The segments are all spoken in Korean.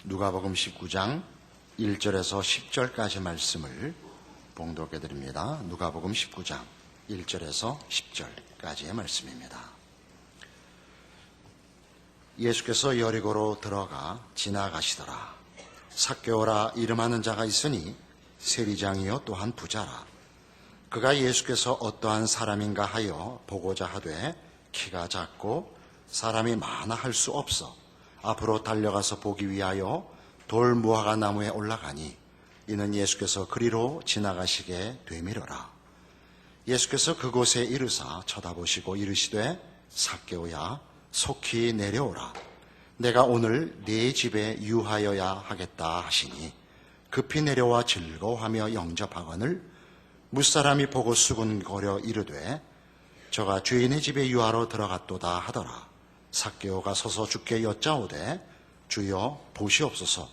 누가복음 19장 1절에서 10절까지 말씀을 봉독해 드립니다. 누가복음 19장 1절에서 10절까지의 말씀입니다. 예수께서 여리고로 들어가 지나가시더라. 삭개오라 이름하는 자가 있으니 세리장이요 또한 부자라. 그가 예수께서 어떠한 사람인가 하여 보고자 하되 키가 작고 사람이 많아 할 수 없어 앞으로 달려가서 보기 위하여 돌 무화과 나무에 올라가니 이는 예수께서 그리로 지나가시게 되밀어라. 예수께서 그곳에 이르사 쳐다보시고 이르시되 삭개오야 속히 내려오라. 내가 오늘 네 집에 유하여야 하겠다 하시니 급히 내려와 즐거워하며 영접하거늘 무사람이 보고 수군거려 이르되 저가 주인의 집에 유하러 들어갔도다 하더라. 삭개오가 서서 주께 여짜오되 주여 보시옵소서.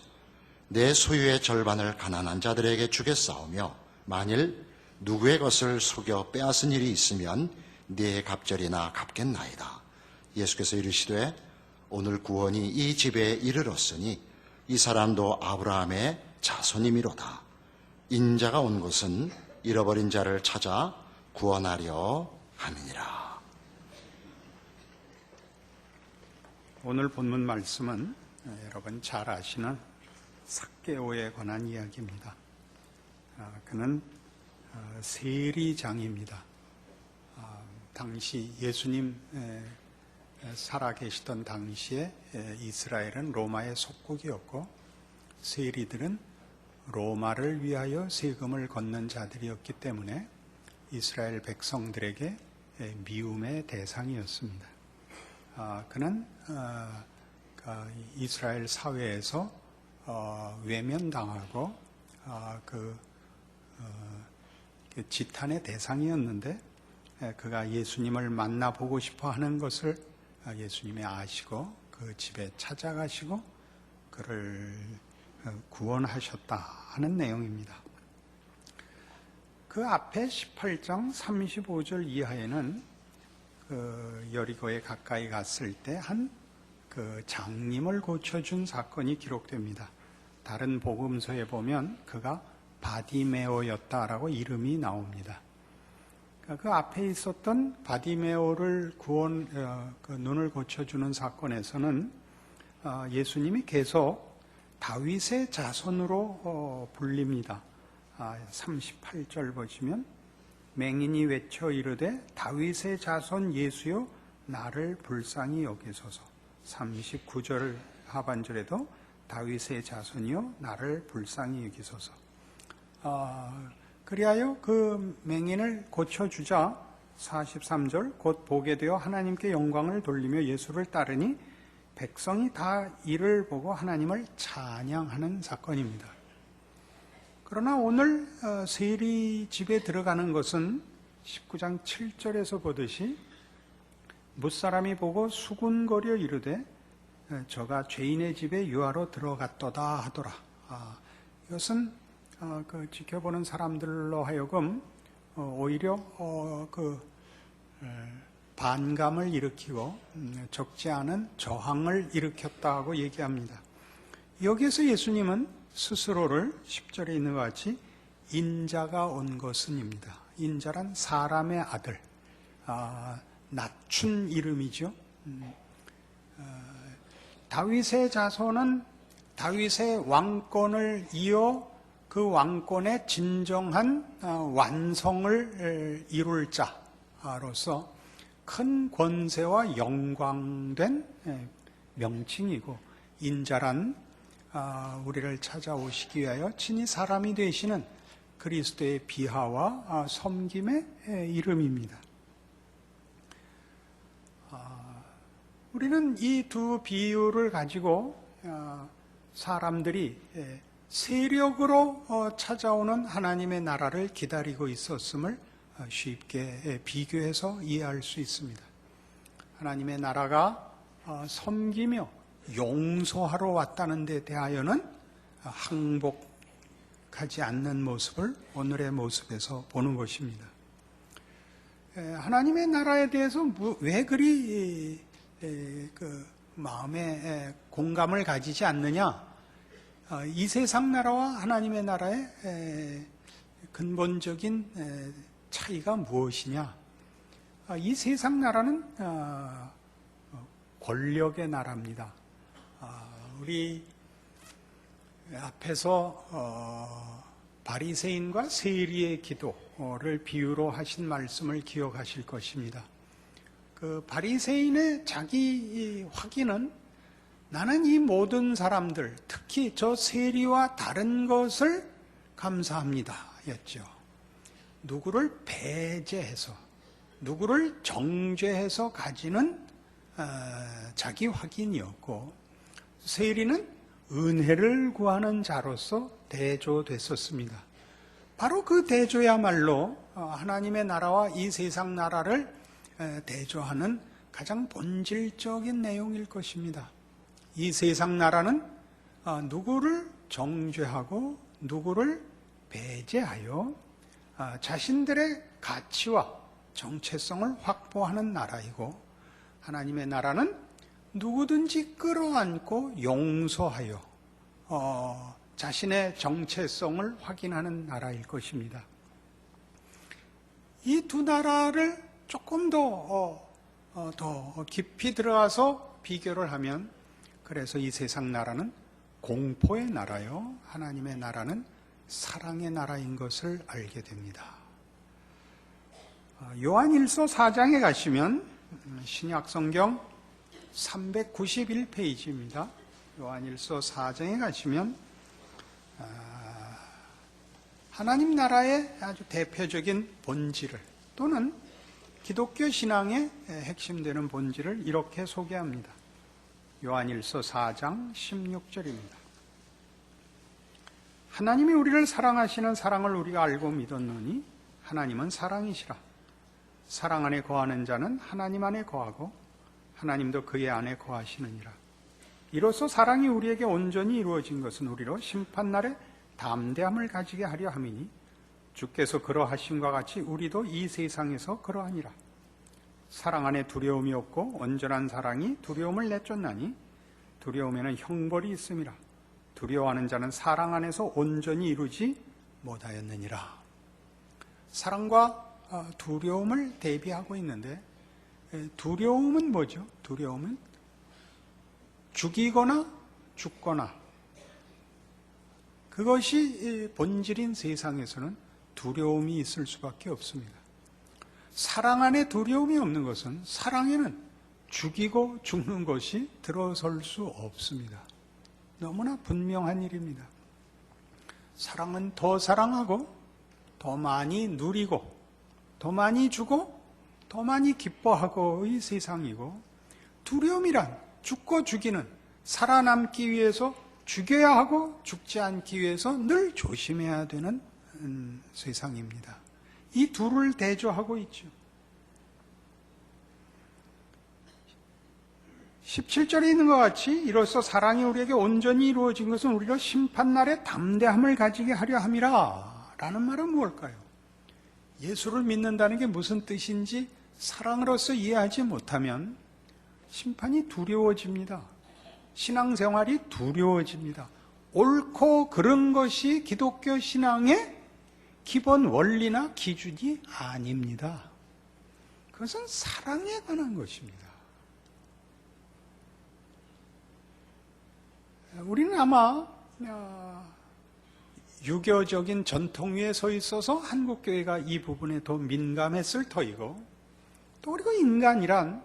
내 소유의 절반을 가난한 자들에게 주겠사오며 만일 누구의 것을 속여 빼앗은 일이 있으면 네 갑절이나 갚겠나이다. 예수께서 이르시되 오늘 구원이 이 집에 이르렀으니 이 사람도 아브라함의 자손이미로다. 인자가 온 것은 잃어버린 자를 찾아 구원하려 함이니라. 오늘 본문 말씀은 여러분 잘 아시는 삭개오에 관한 이야기입니다. 그는 세리장입니다. 당시 예수님 살아계시던 당시에 이스라엘은 로마의 속국이었고 세리들은 로마를 위하여 세금을 걷는 자들이었기 때문에 이스라엘 백성들에게 미움의 대상이었습니다. 그는 이스라엘 사회에서 외면당하고 그 지탄의 대상이었는데 그가 예수님을 만나보고 싶어 하는 것을 예수님이 아시고 그 집에 찾아가시고 그를 구원하셨다 하는 내용입니다. 그 앞에 18장 35절 이하에는 그 여리고에 가까이 갔을 때 한 그 장님을 고쳐준 사건이 기록됩니다. 다른 복음서에 보면 그가 바디메오였다라고 이름이 나옵니다. 그 앞에 있었던 바디메오를 그 눈을 고쳐주는 사건에서는 예수님이 계속 다윗의 자손으로 불립니다. 38절 보시면 맹인이 외쳐 이르되 다윗의 자손 예수여 나를 불쌍히 여기소서. 39절 하반절에도 다윗의 자손이여 나를 불쌍히 여기소서. 그리하여 그 맹인을 고쳐주자 43절 곧 보게 되어 하나님께 영광을 돌리며 예수를 따르니 백성이 다 이를 보고 하나님을 찬양하는 사건입니다. 그러나 오늘 세리 집에 들어가는 것은 19장 7절에서 보듯이 무사람이 보고 수군거려 이르되 저가 죄인의 집에 유하러 들어갔도다 하더라. 이것은 그 지켜보는 사람들로 하여금 오히려 반감을 일으키고 적지 않은 저항을 일으켰다고 얘기합니다. 여기에서 예수님은 스스로를 10절에 있는 것 같이 인자가 온 것은입니다. 인자란 사람의 아들, 낮춘 이름이죠. 다윗의 자손은 다윗의 왕권을 이어 그 왕권의 진정한 완성을 이룰 자로서 큰 권세와 영광된 명칭이고 인자란 우리를 찾아오시기 위하여 친히 사람이 되시는 그리스도의 비하와 섬김의 이름입니다. 우리는 이 두 비유를 가지고 사람들이 세력으로 찾아오는 하나님의 나라를 기다리고 있었음을 쉽게 비교해서 이해할 수 있습니다. 하나님의 나라가 섬기며 용서하러 왔다는 데 대하여는 항복하지 않는 모습을 오늘의 모습에서 보는 것입니다. 하나님의 나라에 대해서 왜 그리 그 마음에 공감을 가지지 않느냐? 이 세상 나라와 하나님의 나라의 근본적인 차이가 무엇이냐? 이 세상 나라는 권력의 나라입니다. 우리 앞에서 바리새인과 세리의 기도를 비유로 하신 말씀을 기억하실 것입니다. 그 바리새인의 자기 확인은 나는 이 모든 사람들, 특히 저 세리와 다른 것을 감사합니다 였죠. 누구를 배제해서, 누구를 정죄해서 가지는 자기 확인이었고, 세리는 은혜를 구하는 자로서 대조됐었습니다. 바로 그 대조야말로 하나님의 나라와 이 세상 나라를 대조하는 가장 본질적인 내용일 것입니다. 이 세상 나라는 누구를 정죄하고 누구를 배제하여 자신들의 가치와 정체성을 확보하는 나라이고, 하나님의 나라는 누구든지 끌어안고 용서하여 자신의 정체성을 확인하는 나라일 것입니다. 이 두 나라를 조금 더 깊이 들어가서 비교를 하면, 그래서 이 세상 나라는 공포의 나라요, 하나님의 나라는 사랑의 나라인 것을 알게 됩니다. 요한일서 4장에 가시면 신약성경 391페이지입니다. 요한일서 4장에 가시면 하나님 나라의 아주 대표적인 본질을, 또는 기독교 신앙의 핵심되는 본질을 이렇게 소개합니다. 요한일서 4장 16절입니다. 하나님이 우리를 사랑하시는 사랑을 우리가 알고 믿었노니 하나님은 사랑이시라. 사랑 안에 거하는 자는 하나님 안에 거하고 하나님도 그의 안에 거하시느니라. 이로써 사랑이 우리에게 온전히 이루어진 것은 우리로 심판날에 담대함을 가지게 하려 함이니 주께서 그러하심과 같이 우리도 이 세상에서 그러하니라. 사랑 안에 두려움이 없고 온전한 사랑이 두려움을 내쫓나니 두려움에는 형벌이 있음이라. 두려워하는 자는 사랑 안에서 온전히 이루지 못하였느니라. 사랑과 두려움을 대비하고 있는데, 두려움은 뭐죠? 두려움은 죽이거나 죽거나, 그것이 본질인 세상에서는 두려움이 있을 수밖에 없습니다. 사랑 안에 두려움이 없는 것은 사랑에는 죽이고 죽는 것이 들어설 수 없습니다. 너무나 분명한 일입니다. 사랑은 더 사랑하고 더 많이 누리고 더 많이 주고 더 많이 기뻐하고의 세상이고, 두려움이란 죽고 죽이는, 살아남기 위해서 죽여야 하고 죽지 않기 위해서 늘 조심해야 되는 세상입니다. 이 둘을 대조하고 있죠. 17절에 있는 것 같이 이로써 사랑이 우리에게 온전히 이루어진 것은 우리로 심판날에 담대함을 가지게 하려 함이라. 라는 말은 무엇일까요? 예수를 믿는다는 게 무슨 뜻인지 사랑으로서 이해하지 못하면 심판이 두려워집니다. 신앙생활이 두려워집니다. 옳고 그른 것이 기독교 신앙의 기본 원리나 기준이 아닙니다. 그것은 사랑에 관한 것입니다. 우리는 아마 유교적인 전통 위에 서 있어서 한국교회가 이 부분에 더 민감했을 터이고, 또 그리고 인간이란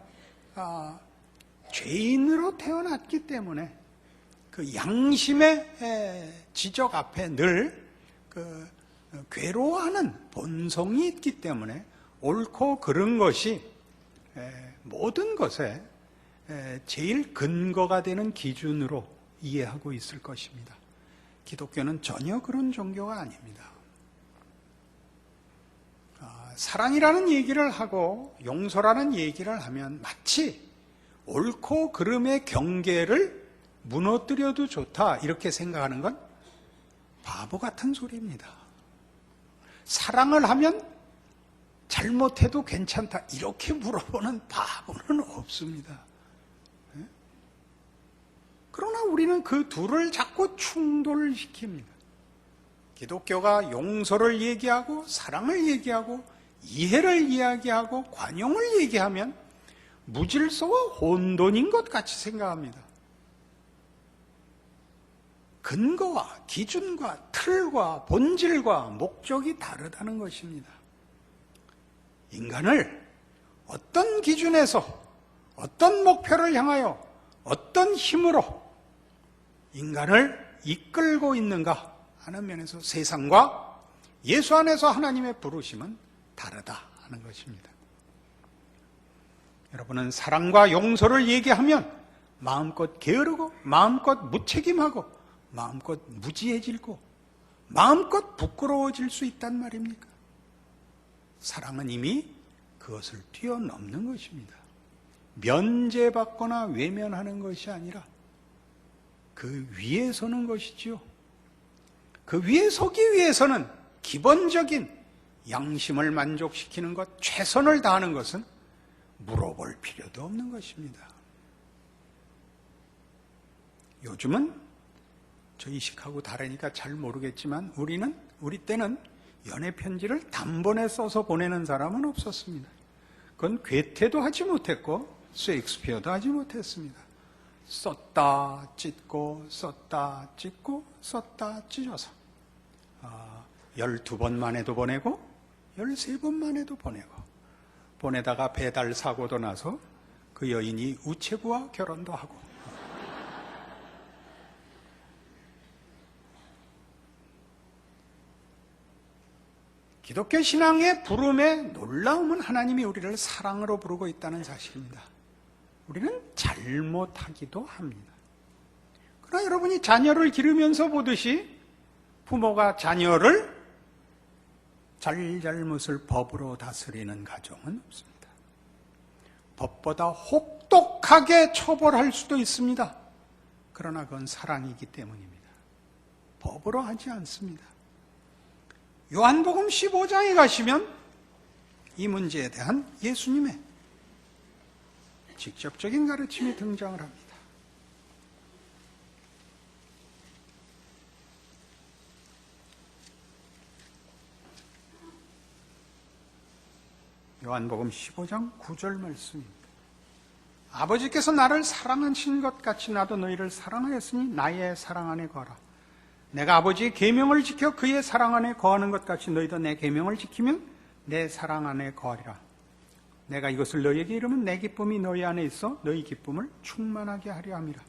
죄인으로 태어났기 때문에 그 양심의 지적 앞에 늘 괴로워하는 본성이 있기 때문에 옳고 그른 것이 모든 것에 제일 근거가 되는 기준으로 이해하고 있을 것입니다. 기독교는 전혀 그런 종교가 아닙니다. 사랑이라는 얘기를 하고 용서라는 얘기를 하면 마치 옳고 그름의 경계를 무너뜨려도 좋다 이렇게 생각하는 건 바보 같은 소리입니다. 사랑을 하면 잘못해도 괜찮다 이렇게 물어보는 바보는 없습니다. 그러나 우리는 그 둘을 자꾸 충돌시킵니다. 기독교가 용서를 얘기하고 사랑을 얘기하고 이해를 이야기하고 관용을 얘기하면 무질서와 혼돈인 것 같이 생각합니다. 근거와 기준과 틀과 본질과 목적이 다르다는 것입니다. 인간을 어떤 기준에서 어떤 목표를 향하여 어떤 힘으로 인간을 이끌고 있는가 하는 면에서 세상과 예수 안에서 하나님의 부르심은 다르다 하는 것입니다. 여러분은 사랑과 용서를 얘기하면 마음껏 게으르고 마음껏 무책임하고 마음껏 무지해지고 마음껏 부끄러워질 수 있단 말입니까? 사랑은 이미 그것을 뛰어넘는 것입니다. 면제받거나 외면하는 것이 아니라 그 위에 서는 것이지요. 그 위에 서기 위해서는 기본적인 양심을 만족시키는 것, 최선을 다하는 것은 물어볼 필요도 없는 것입니다. 요즘은 저 이식하고 다르니까 잘 모르겠지만 우리 때는 연애 편지를 단번에 써서 보내는 사람은 없었습니다. 그건 괴테도 하지 못했고 셰익스피어도 하지 못했습니다. 썼다 찢고 썼다 찢고 썼다 찢어서 12번만 해도 보내고 13번만 해도 보내고 보내다가 배달 사고도 나서 그 여인이 우체부와 결혼도 하고 기독교 신앙의 부름의 놀라움은 하나님이 우리를 사랑으로 부르고 있다는 사실입니다. 우리는 잘못하기도 합니다. 그러나 여러분이 자녀를 기르면서 보듯이 부모가 자녀를 잘잘못을 법으로 다스리는 가정은 없습니다. 법보다 혹독하게 처벌할 수도 있습니다. 그러나 그건 사랑이기 때문입니다. 법으로 하지 않습니다. 요한복음 15장에 가시면 이 문제에 대한 예수님의 직접적인 가르침이 등장을 합니다. 요한복음 15장 9절 말씀입니다. 아버지께서 나를 사랑하신 것 같이 나도 너희를 사랑하였으니 나의 사랑 안에 거하라. 내가 아버지의 계명을 지켜 그의 사랑 안에 거하는 것 같이 너희도 내 계명을 지키면 내 사랑 안에 거하리라. 내가 이것을 너희에게 이르면 내 기쁨이 너희 안에 있어 너희 기쁨을 충만하게 하려 함이라.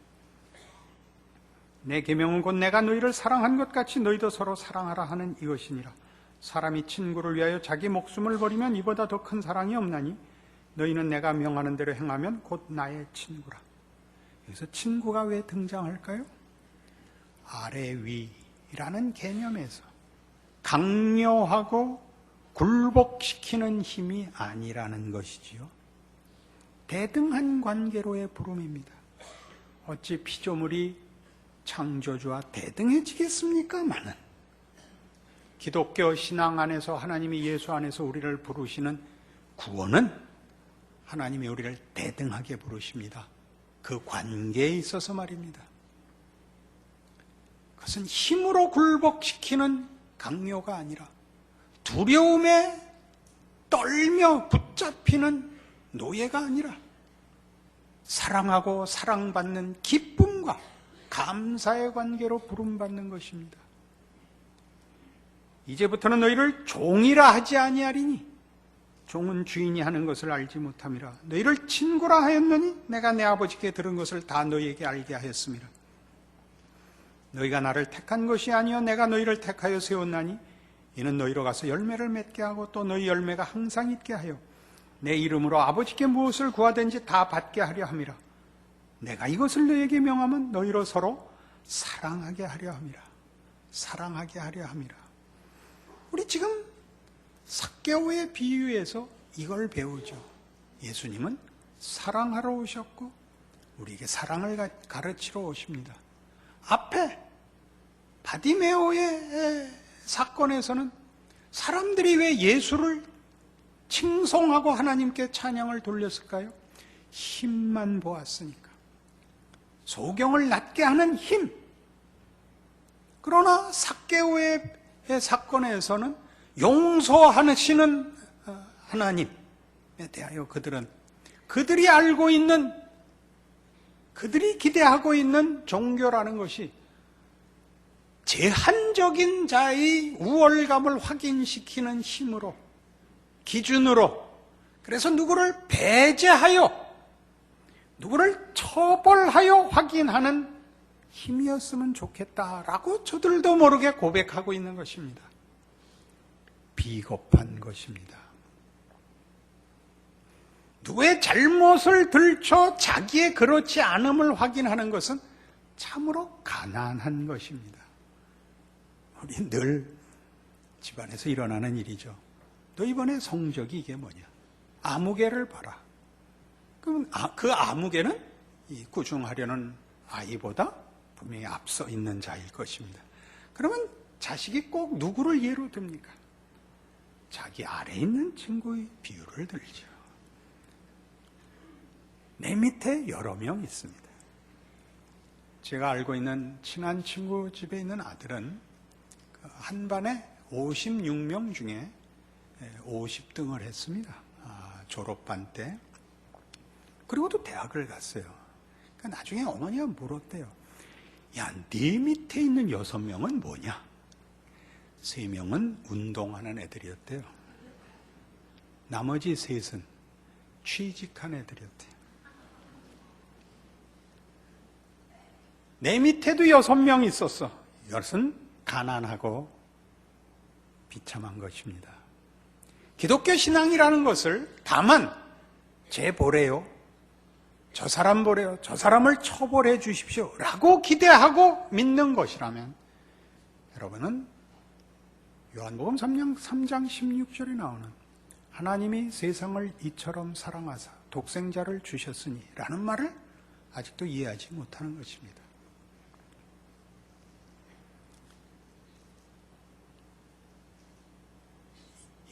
내 계명은 곧 내가 너희를 사랑한 것 같이 너희도 서로 사랑하라 하는 이것이니라. 사람이 친구를 위하여 자기 목숨을 버리면 이보다 더 큰 사랑이 없나니 너희는 내가 명하는 대로 행하면 곧 나의 친구라. 여기서 친구가 왜 등장할까요? 아래 위라는 개념에서 강요하고 굴복시키는 힘이 아니라는 것이지요. 대등한 관계로의 부름입니다. 어찌 피조물이 창조주와 대등해지겠습니까마는 기독교 신앙 안에서 하나님이 예수 안에서 우리를 부르시는 구원은 하나님이 우리를 대등하게 부르십니다. 그 관계에 있어서 말입니다. 그것은 힘으로 굴복시키는 강요가 아니라 두려움에 떨며 붙잡히는 노예가 아니라 사랑하고 사랑받는 기쁨과 감사의 관계로 부름받는 것입니다. 이제부터는 너희를 종이라 하지 아니하리니 종은 주인이 하는 것을 알지 못함이라. 너희를 친구라 하였느니 내가 내 아버지께 들은 것을 다 너희에게 알게 하였음이라. 너희가 나를 택한 것이 아니요 내가 너희를 택하여 세웠나니 이는 너희로 가서 열매를 맺게 하고 또 너희 열매가 항상 있게 하여 내 이름으로 아버지께 무엇을 구하든지 다 받게 하려 함이라. 내가 이것을 너희에게 명하면 너희로 서로 사랑하게 하려 함이라. 사랑하게 하려 함이라. 우리 지금 삭개오의 비유에서 이걸 배우죠. 예수님은 사랑하러 오셨고 우리에게 사랑을 가르치러 오십니다. 앞에 바디메오의 사건에서는 사람들이 왜 예수를 칭송하고 하나님께 찬양을 돌렸을까요? 힘만 보았으니까. 소경을 낫게 하는 힘. 그러나 삭개오의 사건에서는 용서하시는 하나님에 대하여 그들이 알고 있는, 그들이 기대하고 있는 종교라는 것이 제한적인 자의 우월감을 확인시키는 힘으로, 기준으로, 그래서 누구를 배제하여, 누구를 처벌하여 확인하는 힘이었으면 좋겠다라고 저들도 모르게 고백하고 있는 것입니다. 비겁한 것입니다. 누구의 잘못을 들춰 자기의 그렇지 않음을 확인하는 것은 참으로 가난한 것입니다. 우리 늘 집안에서 일어나는 일이죠. 너 이번에 성적이 이게 뭐냐? 아무개를 봐라. 그럼 그 아무개는 이 꾸중하려는 아이보다 분명히 앞서 있는 자일 것입니다. 그러면 자식이 꼭 누구를 예로 듭니까? 자기 아래 있는 친구의 비유를 들죠. 내 밑에 여러 명 있습니다. 제가 알고 있는 친한 친구 집에 있는 아들은 한 반에 56명 중에 50등을 했습니다. 졸업반 때. 그리고 또 대학을 갔어요. 그러니까 나중에 어머니가 물었대요. 야, 네 밑에 있는 6명은 뭐냐? 3명은 운동하는 애들이었대요. 나머지 3은 취직한 애들이었대요. 내 밑에도 6명 있었어. 이것은 가난하고 비참한 것입니다. 기독교 신앙이라는 것을 다만 쟤 보래요, 저 사람 보래요, 저 사람을 처벌해 주십시오 라고 기대하고 믿는 것이라면, 여러분은 요한복음 3장 16절에 나오는 하나님이 세상을 이처럼 사랑하사 독생자를 주셨으니 라는 말을 아직도 이해하지 못하는 것입니다.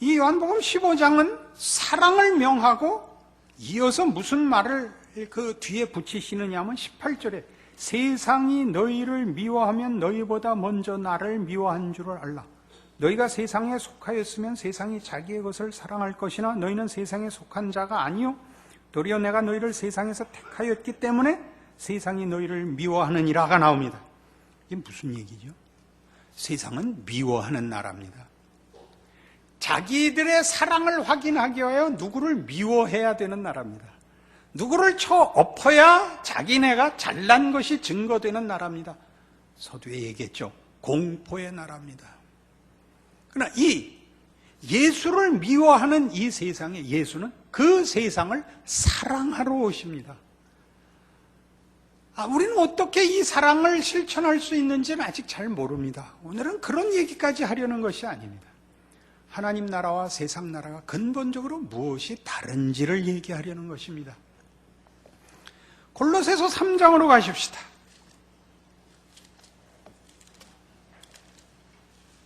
이 요한복음 15장은 사랑을 명하고 이어서 무슨 말을 그 뒤에 붙이시느냐 하면 18절에 세상이 너희를 미워하면 너희보다 먼저 나를 미워한 줄을 알라. 너희가 세상에 속하였으면 세상이 자기의 것을 사랑할 것이나 너희는 세상에 속한 자가 아니요 도리어 내가 너희를 세상에서 택하였기 때문에 세상이 너희를 미워하느니라가 나옵니다. 이게 무슨 얘기죠? 세상은 미워하는 나라입니다. 자기들의 사랑을 확인하기 위하여 누구를 미워해야 되는 나라입니다. 누구를 쳐 엎어야 자기네가 잘난 것이 증거되는 나라입니다. 서두에 얘기했죠. 공포의 나라입니다. 그러나 이 예수를 미워하는 이 세상에 예수는 그 세상을 사랑하러 오십니다. 우리는 어떻게 이 사랑을 실천할 수 있는지는 아직 잘 모릅니다. 오늘은 그런 얘기까지 하려는 것이 아닙니다. 하나님 나라와 세상 나라가 근본적으로 무엇이 다른지를 얘기하려는 것입니다. 골로새서 3장으로 가십시다.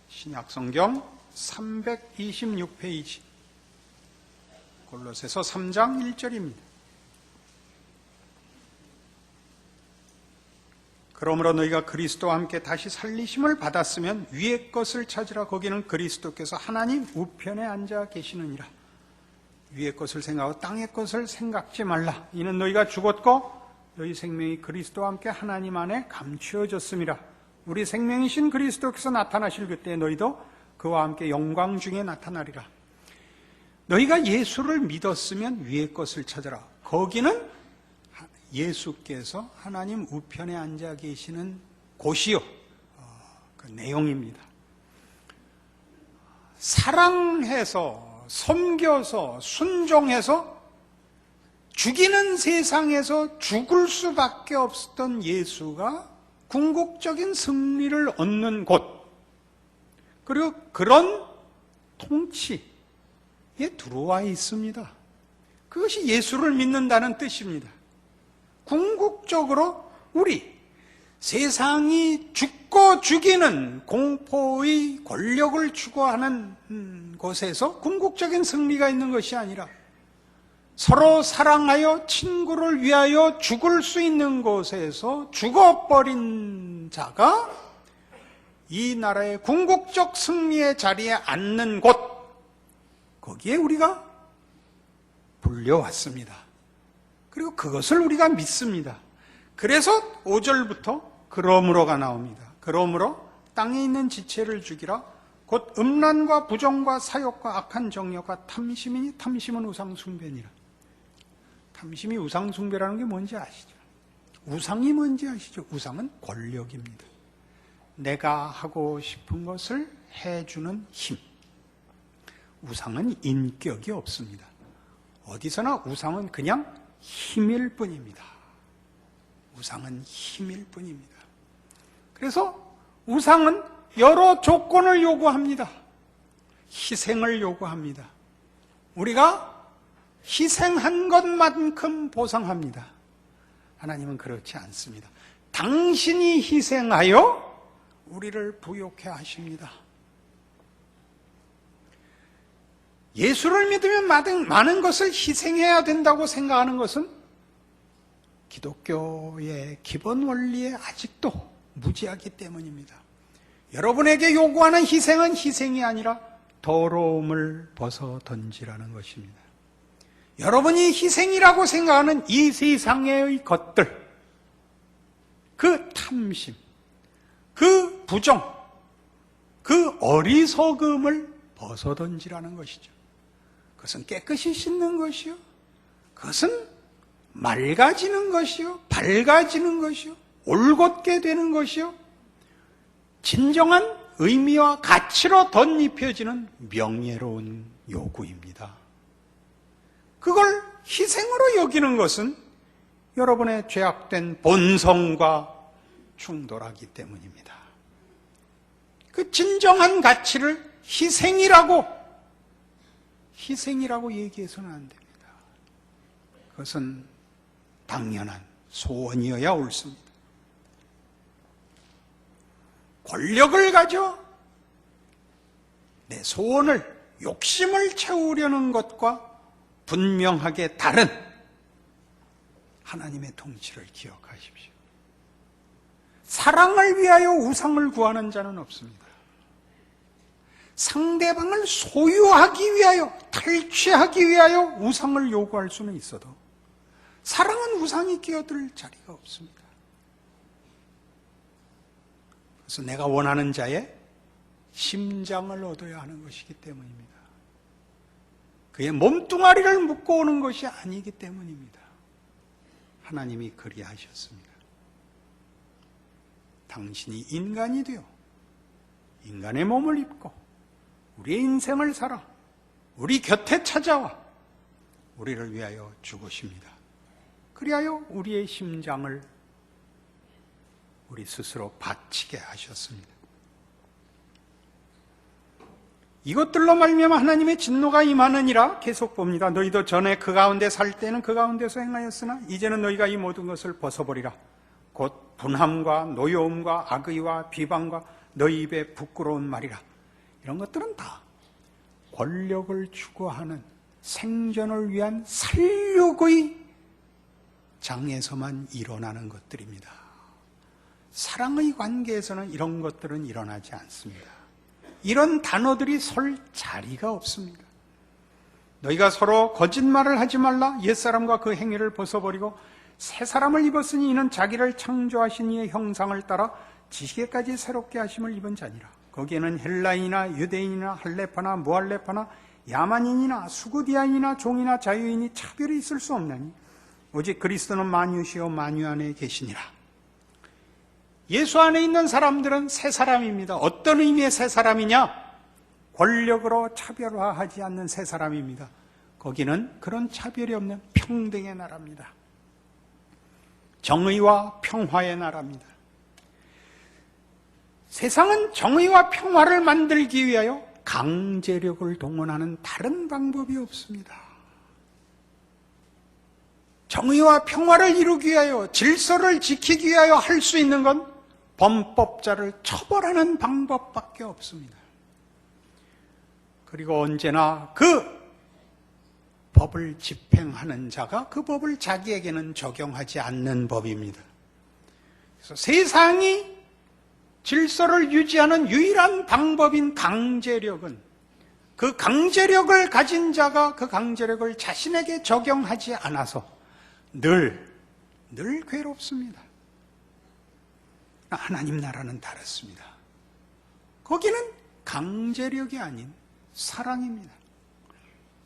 신약성경 326페이지 골로새서 3장 1절입니다. 그러므로 너희가 그리스도와 함께 다시 살리심을 받았으면 위의 것을 찾으라. 거기는 그리스도께서 하나님 우편에 앉아 계시느니라. 위의 것을 생각하고 땅의 것을 생각지 말라. 이는 너희가 죽었고 너희 생명이 그리스도와 함께 하나님 안에 감추어졌음이라. 우리 생명이신 그리스도께서 나타나실 그때 너희도 그와 함께 영광 중에 나타나리라. 너희가 예수를 믿었으면 위의 것을 찾아라. 거기는 예수께서 하나님 우편에 앉아 계시는 곳이요. 그 내용입니다. 사랑해서, 섬겨서, 순종해서 죽이는 세상에서 죽을 수밖에 없었던 예수가 궁극적인 승리를 얻는 곳, 그리고 그런 통치에 들어와 있습니다. 그것이 예수를 믿는다는 뜻입니다. 궁극적으로 우리 세상이 죽고 죽이는 공포의 권력을 추구하는 곳에서 궁극적인 승리가 있는 것이 아니라 서로 사랑하여 친구를 위하여 죽을 수 있는 곳에서 죽어버린 자가 이 나라의 궁극적 승리의 자리에 앉는 곳, 거기에 우리가 불려왔습니다. 그리고 그것을 우리가 믿습니다. 그래서 5절부터 그러므로가 나옵니다. 그러므로 땅에 있는 지체를 죽이라. 곧 음란과 부정과 사욕과 악한 정욕과 탐심이니 탐심은 우상숭배니라. 탐심이 우상숭배라는 게 뭔지 아시죠? 우상이 뭔지 아시죠? 우상은 권력입니다. 내가 하고 싶은 것을 해주는 힘. 우상은 인격이 없습니다. 어디서나 우상은 그냥 힘일 뿐입니다. 우상은 힘일 뿐입니다. 그래서 우상은 여러 조건을 요구합니다. 희생을 요구합니다. 우리가 희생한 것만큼 보상합니다. 하나님은 그렇지 않습니다. 당신이 희생하여 우리를 부욕해 하십니다. 예수를 믿으면 많은 것을 희생해야 된다고 생각하는 것은 기독교의 기본 원리에 아직도 무지하기 때문입니다. 여러분에게 요구하는 희생은 희생이 아니라 더러움을 벗어 던지라는 것입니다. 여러분이 희생이라고 생각하는 이 세상의 것들, 그 탐심, 그 부정, 그 어리석음을 벗어 던지라는 것이죠. 그것은 깨끗이 씻는 것이요, 그것은 맑아지는 것이요, 밝아지는 것이요, 올곧게 되는 것이요, 진정한 의미와 가치로 덧입혀지는 명예로운 요구입니다. 그걸 희생으로 여기는 것은 여러분의 죄악된 본성과 충돌하기 때문입니다. 그 진정한 가치를 희생이라고 얘기해서는 안 됩니다. 그것은 당연한 소원이어야 옳습니다. 권력을 가져 내 소원을, 욕심을 채우려는 것과 분명하게 다른 하나님의 통치를 기억하십시오. 사랑을 위하여 우상을 구하는 자는 없습니다. 상대방을 소유하기 위하여, 탈취하기 위하여 우상을 요구할 수는 있어도 사랑은 우상이 끼어들 자리가 없습니다. 그래서 내가 원하는 자의 심장을 얻어야 하는 것이기 때문입니다. 그의 몸뚱아리를 묶고 오는 것이 아니기 때문입니다. 하나님이 그리하셨습니다. 당신이 인간이 되어 인간의 몸을 입고 우리의 인생을 살아 우리 곁에 찾아와 우리를 위하여 죽으십니다. 그리하여 우리의 심장을 우리 스스로 바치게 하셨습니다. 이것들로 말미암아 하나님의 진노가 임하느니라. 계속 봅니다. 너희도 전에 그 가운데 살 때는 그 가운데서 행하였으나 이제는 너희가 이 모든 것을 벗어버리라. 곧 분함과 노여움과 악의와 비방과 너희 입에 부끄러운 말이라. 이런 것들은 다 권력을 추구하는 생존을 위한 살육의 장에서만 일어나는 것들입니다. 사랑의 관계에서는 이런 것들은 일어나지 않습니다. 이런 단어들이 설 자리가 없습니다. 너희가 서로 거짓말을 하지 말라. 옛사람과 그 행위를 벗어버리고 새 사람을 입었으니 이는 자기를 창조하신 이의 형상을 따라 지식에까지 새롭게 하심을 입은 자니라. 거기에는 헬라인이나 유대인이나 할레파나 무할레파나 야만인이나 수구디아인이나 종이나 자유인이 차별이 있을 수 없나니 오직 그리스도는 만유시요 만유 안에 계시니라. 예수 안에 있는 사람들은 새 사람입니다. 어떤 의미의 새 사람이냐? 권력으로 차별화하지 않는 새 사람입니다. 거기는 그런 차별이 없는 평등의 나라입니다. 정의와 평화의 나라입니다. 세상은 정의와 평화를 만들기 위하여 강제력을 동원하는 다른 방법이 없습니다. 정의와 평화를 이루기 위하여, 질서를 지키기 위하여 할 수 있는 건 범법자를 처벌하는 방법밖에 없습니다. 그리고 언제나 그 법을 집행하는 자가 그 법을 자기에게는 적용하지 않는 법입니다. 그래서 세상이 질서를 유지하는 유일한 방법인 강제력은 그 강제력을 가진 자가 그 강제력을 자신에게 적용하지 않아서 늘 괴롭습니다. 하나님 나라는 다릅니다. 거기는 강제력이 아닌 사랑입니다.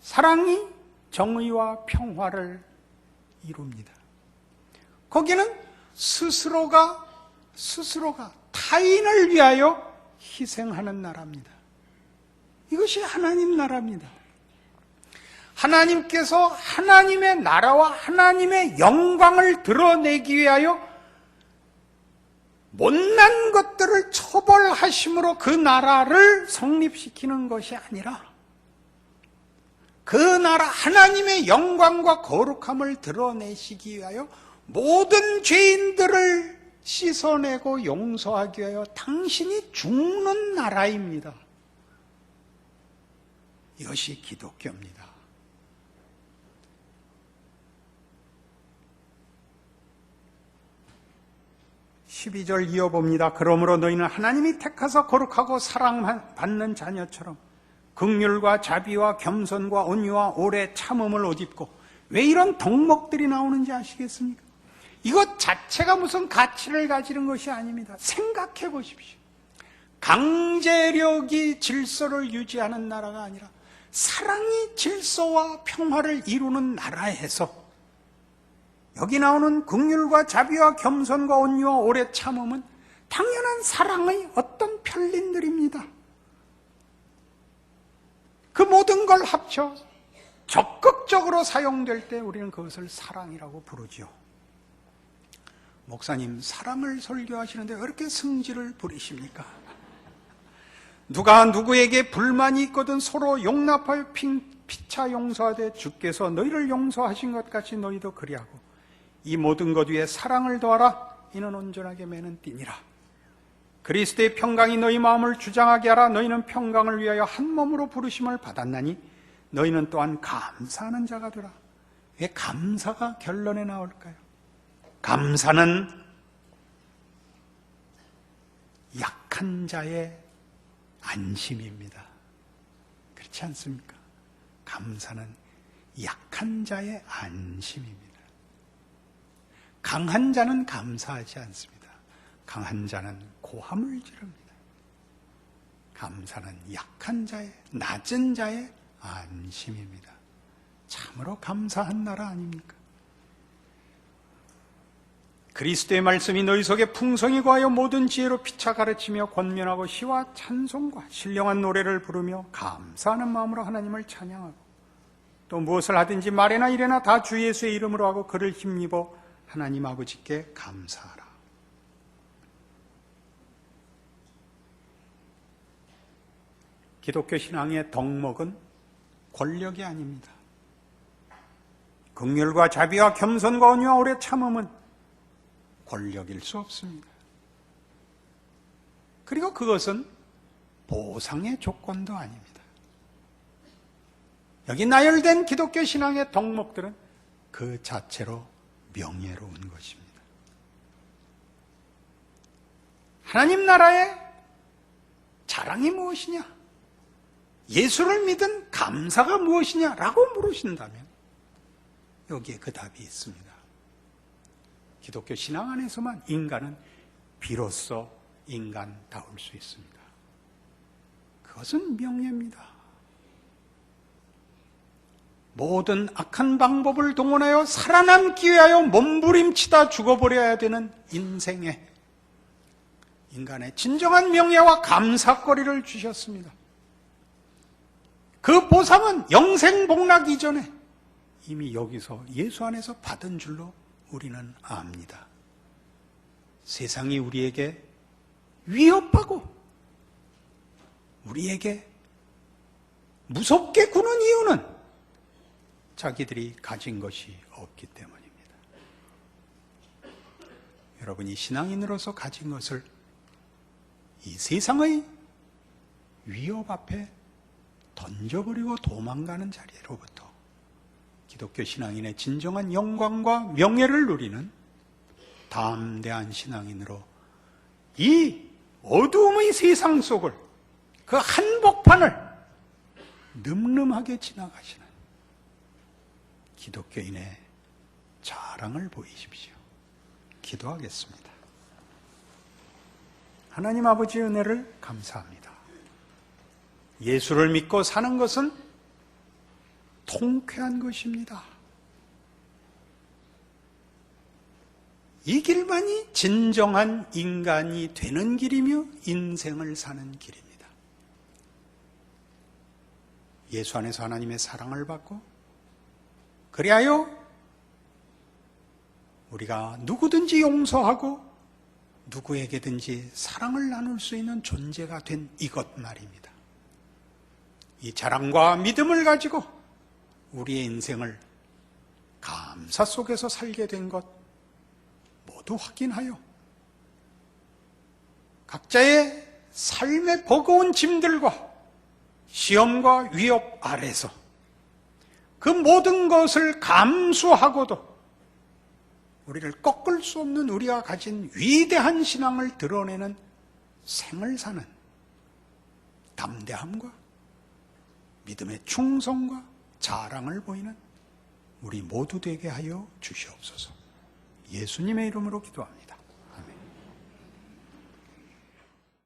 사랑이 정의와 평화를 이룹니다. 거기는 스스로가 타인을 위하여 희생하는 나라입니다. 이것이 하나님 나라입니다. 하나님께서 하나님의 나라와 하나님의 영광을 드러내기 위하여 못난 것들을 처벌하심으로 그 나라를 성립시키는 것이 아니라 그 나라 하나님의 영광과 거룩함을 드러내시기 위하여 모든 죄인들을 씻어내고 용서하기 위하여 당신이 죽는 나라입니다. 이것이 기독교입니다. (12절) 이어봅니다. 그러므로 너희는 하나님이 택하사 거룩하고 사랑받는 자녀처럼 긍휼과 자비와 겸손과 온유와 오래 참음을 옷 입고. 왜 이런 덕목들이 나오는지 아시겠습니까? 이것 자체가 무슨 가치를 가지는 것이 아닙니다. 생각해 보십시오. 강제력이 질서를 유지하는 나라가 아니라 사랑이 질서와 평화를 이루는 나라에서 여기 나오는 긍휼과 자비와 겸손과 온유와 오래 참음은 당연한 사랑의 어떤 편린들입니다. 그 모든 걸 합쳐 적극적으로 사용될 때 우리는 그것을 사랑이라고 부르죠. 목사님, 사랑을 설교하시는데 왜 이렇게 성질을 부리십니까? 누가 누구에게 불만이 있거든 서로 용납하여 피차 용서하되 주께서 너희를 용서하신 것 같이 너희도 그리하고 이 모든 것 위에 사랑을 더하라. 이는 온전하게 매는 띠니라. 그리스도의 평강이 너희 마음을 주장하게 하라. 너희는 평강을 위하여 한 몸으로 부르심을 받았나니 너희는 또한 감사하는 자가 되라. 왜 감사가 결론에 나올까요? 감사는 약한 자의 안심입니다. 그렇지 않습니까? 감사는 약한 자의 안심입니다. 강한 자는 감사하지 않습니다. 강한 자는 고함을 지릅니다. 감사는 약한 자의, 낮은 자의 안심입니다. 참으로 감사한 나라 아닙니까? 그리스도의 말씀이 너희 속에 풍성히 거하여 모든 지혜로 피차 가르치며 권면하고 시와 찬송과 신령한 노래를 부르며 감사하는 마음으로 하나님을 찬양하고 또 무엇을 하든지 말이나 이래나 다 주 예수의 이름으로 하고 그를 힘입어 하나님 아버지께 감사하라. 기독교 신앙의 덕목은 권력이 아닙니다. 긍휼과 자비와 겸손과 온유와 오래 참음은 권력일 수 없습니다. 그리고 그것은 보상의 조건도 아닙니다. 여기 나열된 기독교 신앙의 덕목들은 그 자체로 명예로운 것입니다. 하나님 나라의 자랑이 무엇이냐? 예수를 믿은 감사가 무엇이냐라고 물으신다면 여기에 그 답이 있습니다. 기독교 신앙 안에서만 인간은 비로소 인간다울 수 있습니다. 그것은 명예입니다. 모든 악한 방법을 동원하여 살아남기 위하여 몸부림치다 죽어버려야 되는 인생에 인간의 진정한 명예와 감사거리를 주셨습니다. 그 보상은 영생복락 이전에 이미 여기서 예수 안에서 받은 줄로 우리는 압니다. 세상이 우리에게 위협하고 우리에게 무섭게 구는 이유는 자기들이 가진 것이 없기 때문입니다. 여러분이 신앙인으로서 가진 것을 이 세상의 위협 앞에 던져버리고 도망가는 자리로부터 기독교 신앙인의 진정한 영광과 명예를 누리는 담대한 신앙인으로 이 어두움의 세상 속을, 그 한복판을 늠름하게 지나가시는 기독교인의 자랑을 보이십시오. 기도하겠습니다. 하나님 아버지의 은혜를 감사합니다. 예수를 믿고 사는 것은 통쾌한 것입니다. 이 길만이 진정한 인간이 되는 길이며 인생을 사는 길입니다. 예수 안에서 하나님의 사랑을 받고, 그리하여 우리가 누구든지 용서하고 누구에게든지 사랑을 나눌 수 있는 존재가 된 이것 말입니다. 이 자랑과 믿음을 가지고 우리의 인생을 감사 속에서 살게 된 것 모두 확인하여 각자의 삶의 버거운 짐들과 시험과 위협 아래서 그 모든 것을 감수하고도 우리를 꺾을 수 없는 우리가 가진 위대한 신앙을 드러내는 생을 사는 담대함과 믿음의 충성과 자랑을 보이는 우리 모두 되게 하여 주시옵소서. 예수님의 이름으로 기도합니다.